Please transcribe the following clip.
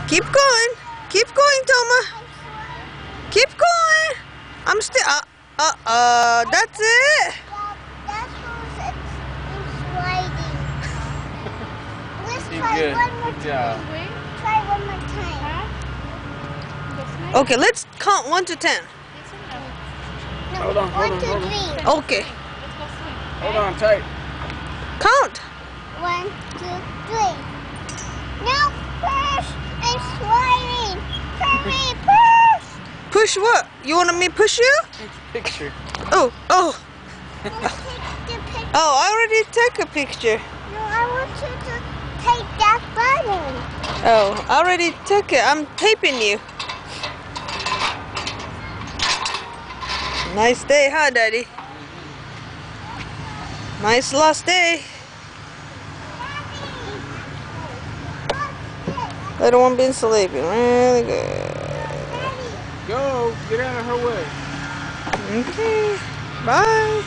Keep going. Keep going, Toma. Keep going. I'm still. That's it. That's it's sliding. Let's try Good. one more Good job. time. Try one more time. Okay, let's count 1 to 10. No, Hold on, hold 1, on, 2, hold on. 3. Okay. Hold on tight. Count. 1, 2, 3. Now push and sliding. Hurry, push. Push what? You want me to push you? Picture. Oh. Let's take the picture. Oh, I already took a picture. No, I want you to take that button. Oh, I already took it. I'm taping you. Nice day, huh, Daddy? Nice last day. Little one been sleeping really good. Go. Get out of her way. Okay. Bye.